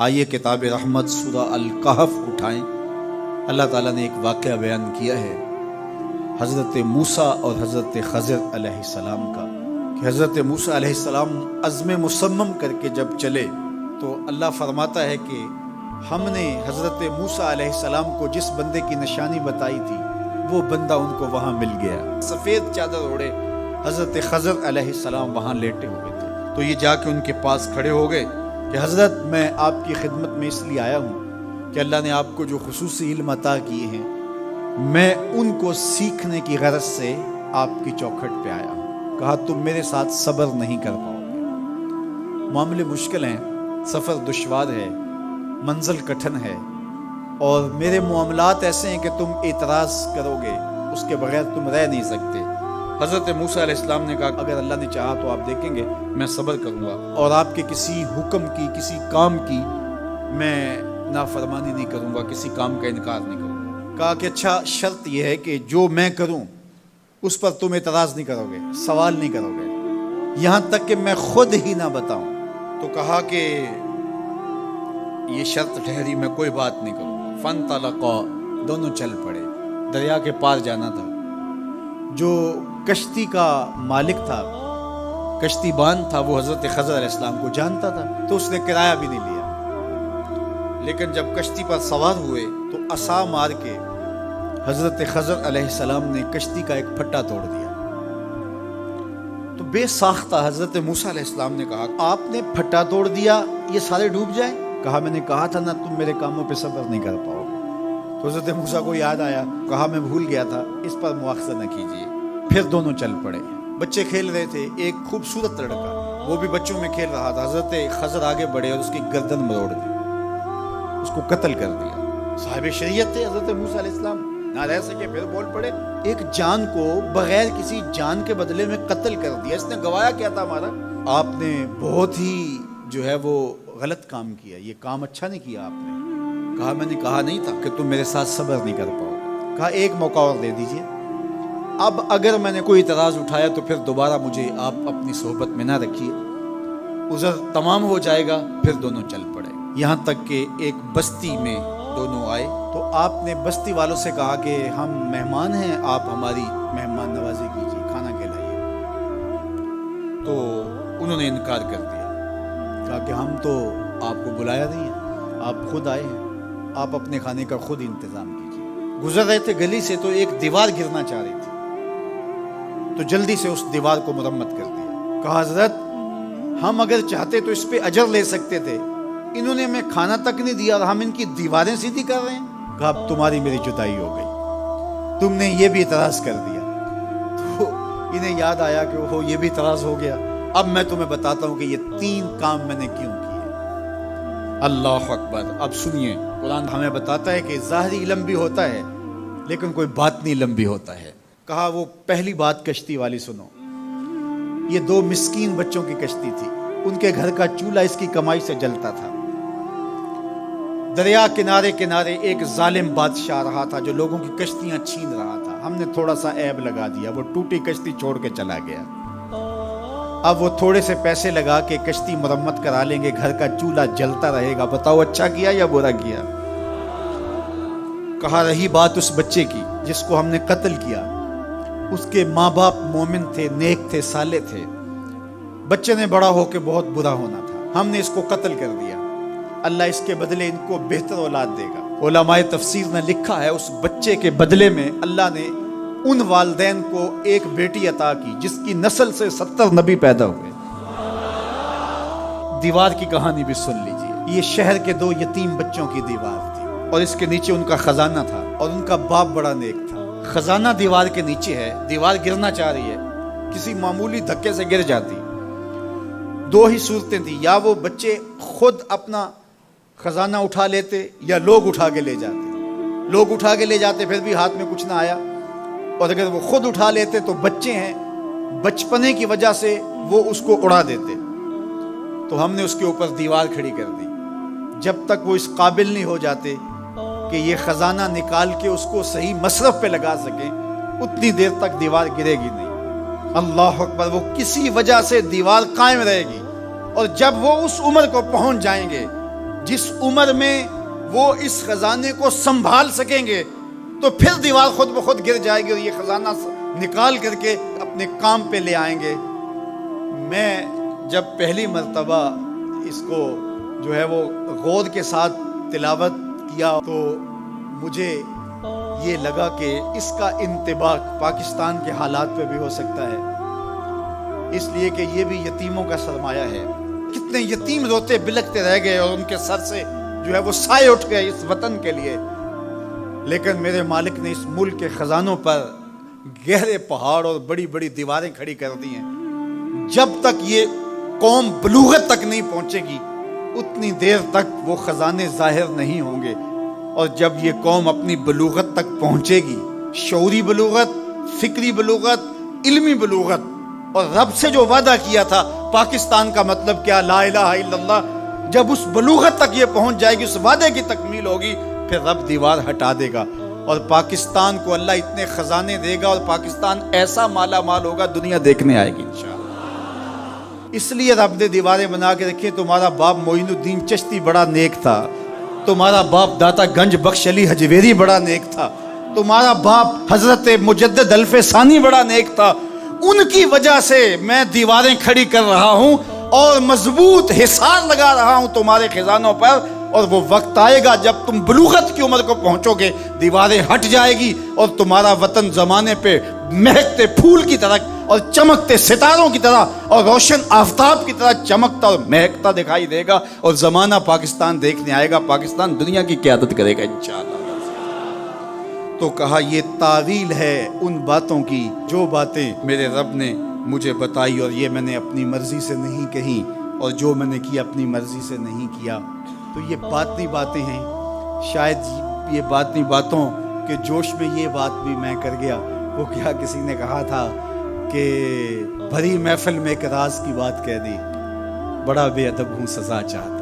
آئیے کتاب رحمت سورہ الکہف اٹھائیں۔ اللہ تعالیٰ نے ایک واقعہ بیان کیا ہے حضرت موسیٰ اور حضرت خضر علیہ السلام کا، کہ حضرت موسیٰ علیہ السلام عزم مصمم کر کے جب چلے تو اللہ فرماتا ہے کہ ہم نے حضرت موسیٰ علیہ السلام کو جس بندے کی نشانی بتائی تھی وہ بندہ ان کو وہاں مل گیا۔ سفید چادر اوڑے حضرت خضر علیہ السلام وہاں لیٹے ہوئے تھے، تو یہ جا کے ان کے پاس کھڑے ہو گئے کہ حضرت میں آپ کی خدمت میں اس لیے آیا ہوں کہ اللہ نے آپ کو جو خصوصی علم عطا کیے ہیں میں ان کو سیکھنے کی غرض سے آپ کی چوکھٹ پہ آیا ہوں۔ کہا تم میرے ساتھ صبر نہیں کر پاؤ گے، معاملے مشکل ہیں، سفر دشوار ہے، منزل کٹھن ہے، اور میرے معاملات ایسے ہیں کہ تم اعتراض کرو گے اس کے بغیر تم رہ نہیں سکتے۔ حضرت موسیٰ علیہ السلام نے کہا اگر اللہ نے چاہا تو آپ دیکھیں گے میں صبر کروں گا اور آپ کے کسی حکم کی کسی کام کی میں نافرمانی نہیں کروں گا، کسی کام کا انکار نہیں کروں گا۔ کہا کہ اچھا شرط یہ ہے کہ جو میں کروں اس پر تم اعتراض نہیں کرو گے، سوال نہیں کرو گے، یہاں تک کہ میں خود ہی نہ بتاؤں۔ تو کہا کہ یہ شرط ٹھہری، میں کوئی بات نہیں کروں گا۔ فانطلقا، دونوں چل پڑے، دریا کے پار جانا تھا۔ جو کشتی کا مالک تھا، کشتی بان تھا، وہ حضرت خضر علیہ السلام کو جانتا تھا تو اس نے کرایہ بھی نہیں لیا، لیکن جب کشتی پر سوار ہوئے تو عصا مار کے حضرت خضر علیہ السلام نے کشتی کا ایک پھٹا توڑ دیا۔ تو بے ساختہ حضرت موسیٰ علیہ السلام نے کہا آپ نے پھٹا توڑ دیا، یہ سارے ڈوب جائیں؟ کہا میں نے کہا تھا نا تم میرے کاموں پہ صبر نہیں کر پاؤ گے۔ تو حضرت موسیٰ کو یاد آیا، کہا میں بھول گیا تھا، اس پر مواخذہ نہ کیجیے۔ پھر دونوں چل پڑے۔ بچے کھیل رہے تھے، ایک خوبصورت لڑکا وہ بھی بچوں میں کھیل رہا تھا۔ حضرت خضر آگے بڑھے اور اس کی گردن مروڑ دی، اس کو قتل کر دیا۔ صاحب شریعت تھے حضرت موسیٰ علیہ السلام، نہ رہ سکے، پھر بول پڑے ایک جان کو بغیر کسی جان کے بدلے میں قتل کر دیا، اس نے گوایا کیا تھا ہمارا؟ آپ نے بہت ہی جو ہے وہ غلط کام کیا، یہ کام اچھا نہیں کیا آپ نے۔ کہا میں نے کہا نہیں تھا کہ تم میرے ساتھ صبر نہیں کر پاؤ گے۔ کہا ایک موقع اور دے دیجیے، اب اگر میں نے کوئی اعتراض اٹھایا تو پھر دوبارہ مجھے آپ اپنی صحبت میں نہ رکھیے، عذر تمام ہو جائے گا۔ پھر دونوں چل پڑے، یہاں تک کہ ایک بستی میں دونوں آئے تو آپ نے بستی والوں سے کہا کہ ہم مہمان ہیں، آپ ہماری مہمان نوازی کیجیے، کھانا کھلائیے۔ تو انہوں نے انکار کر دیا، کہا کہ ہم تو آپ کو بلایا نہیں ہے، آپ خود آئے ہیں، آپ اپنے کھانے کا خود انتظام کیجیے۔ گزر رہے تھے گلی سے تو ایک دیوار گرنا چاہ رہی تھی، تو جلدی سے اس دیوار کو مرمت کر دیا۔ کہا حضرت ہم اگر چاہتے تو اس پہ اجر لے سکتے تھے، انہوں نے ہمیں کھانا تک نہیں دیا اور ہم ان کی دیواریں سیدھی کر رہے ہیں۔ کہا اب تمہاری میری جدائی ہو گئی، تم نے یہ بھی اعتراض کر دیا۔ تو انہیں یاد آیا کہ وہ یہ بھی اعتراض ہو گیا، اب میں تمہیں بتاتا ہوں کہ یہ 3 کام میں نے کیوں کیے۔ اللہ اکبر۔ اب سنیے، قرآن ہمیں بتاتا ہے کہ ظاہری علم بھی ہوتا ہے لیکن کوئی باطنی علم بھی ہوتا ہے۔ کہا وہ پہلی بات کشتی والی سنو، یہ 2 مسکین بچوں کی کشتی تھی، ان کے گھر کا چولہا اس کی کمائی سے جلتا تھا۔ دریا کنارے کنارے ایک ظالم بادشاہ رہا تھا جو لوگوں کی کشتیاں چھین رہا تھا، ہم نے تھوڑا سا عیب لگا دیا، وہ ٹوٹی کشتی چھوڑ کے چلا گیا۔ اب وہ تھوڑے سے پیسے لگا کے کشتی مرمت کرا لیں گے، گھر کا چولہا جلتا رہے گا، بتاؤ اچھا کیا یا برا کیا؟ کہا رہی بات اس بچے کی جس کو ہم نے قتل کیا، اس کے ماں باپ مومن تھے، نیک تھے، صالح تھے، بچے نے بڑا ہو کے بہت برا ہونا تھا، ہم نے اس کو قتل کر دیا، اللہ اس کے بدلے ان کو بہتر اولاد دے گا۔ علماء تفسیر نے لکھا ہے اس بچے کے بدلے میں اللہ نے ان والدین کو ایک بیٹی عطا کی جس کی نسل سے 70 نبی پیدا ہوئے۔ دیوار کی کہانی بھی سن لیجیے، یہ شہر کے 2 یتیم بچوں کی دیوار تھی اور اس کے نیچے ان کا خزانہ تھا اور ان کا باپ بڑا نیک تھا۔ خزانہ دیوار کے نیچے ہے، دیوار گرنا چاہ رہی ہے، کسی معمولی دھکے سے گر جاتی۔ 2 ہی صورتیں تھیں، یا وہ بچے خود اپنا خزانہ اٹھا لیتے یا لوگ اٹھا کے لے جاتے۔ لوگ اٹھا کے لے جاتے پھر بھی ہاتھ میں کچھ نہ آیا، اور اگر وہ خود اٹھا لیتے تو بچے ہیں، بچپنے کی وجہ سے وہ اس کو اڑا دیتے۔ تو ہم نے اس کے اوپر دیوار کھڑی کر دی، جب تک وہ اس قابل نہیں ہو جاتے کہ یہ خزانہ نکال کے اس کو صحیح مصرف پہ لگا سکیں، اتنی دیر تک دیوار گرے گی نہیں۔ اللہ اکبر۔ وہ کسی وجہ سے دیوار قائم رہے گی، اور جب وہ اس عمر کو پہنچ جائیں گے جس عمر میں وہ اس خزانے کو سنبھال سکیں گے تو پھر دیوار خود بخود گر جائے گی اور یہ خزانہ نکال کر کے اپنے کام پہ لے آئیں گے۔ میں جب پہلی مرتبہ اس کو جو ہے وہ غور کے ساتھ تلاوت کیا تو مجھے یہ لگا کہ اس کا انطباق پاکستان کے حالات پہ بھی ہو سکتا ہے، اس لیے کہ یہ بھی یتیموں کا سرمایہ ہے۔ کتنے یتیم روتے بلکتے رہ گئے اور ان کے سر سے جو ہے وہ سائے اٹھ گئے اس وطن کے لیے، لیکن میرے مالک نے اس ملک کے خزانوں پر گہرے پہاڑ اور بڑی بڑی دیواریں کھڑی کر دی ہیں۔ جب تک یہ قوم بلوغت تک نہیں پہنچے گی اتنی دیر تک وہ خزانے ظاہر نہیں ہوں گے، اور جب یہ قوم اپنی بلوغت تک پہنچے گی، شعوری بلوغت، فکری بلوغت، علمی بلوغت، اور رب سے جو وعدہ کیا تھا پاکستان کا مطلب کیا، لا الہ الا اللہ، جب اس بلوغت تک یہ پہنچ جائے گی، اس وعدے کی تکمیل ہوگی، پھر رب دیوار ہٹا دے گا اور پاکستان کو اللہ اتنے خزانے دے گا اور پاکستان ایسا مالا مال ہوگا دنیا دیکھنے آئے گی انشاءاللہ۔ اس لیے رب نے دیواریں بنا کے رکھی۔ تمہارا باپ معین الدین چشتی بڑا نیک تھا، تمہارا باپ داتا گنج بخش علی حجویری بڑا نیک تھا، تمہارا باپ حضرت مجدد الف ثانی بڑا نیک تھا، ان کی وجہ سے میں دیواریں کھڑی کر رہا ہوں اور مضبوط حصار لگا رہا ہوں تمہارے خزانوں پر، اور وہ وقت آئے گا جب تم بلوغت کی عمر کو پہنچو گے، دیواریں ہٹ جائے گی اور تمہارا وطن زمانے پہ مہکتے پھول کی طرح اور چمکتے ستاروں کی طرح اور روشن آفتاب کی طرح چمکتا اور مہکتا دکھائی دے گا، اور زمانہ پاکستان دیکھنے آئے گا، پاکستان دنیا کی قیادت کرے گا انشاءاللہ۔ تو کہا یہ تعویل ہے ان باتوں کی جو باتیں میرے رب نے مجھے بتائی، اور یہ میں نے اپنی مرضی سے نہیں کہی، اور جو میں نے کیا اپنی مرضی سے نہیں کیا۔ تو یہ باطنی باتیں ہیں، شاید یہ باطنی باتوں کے جوش میں یہ بات بھی میں کر گیا۔ وہ کیا کسی نے کہا تھا کہ بھری محفل میں ایک راز کی بات کہہ دی، بڑا بے ادب ہوں سزا چاہتا۔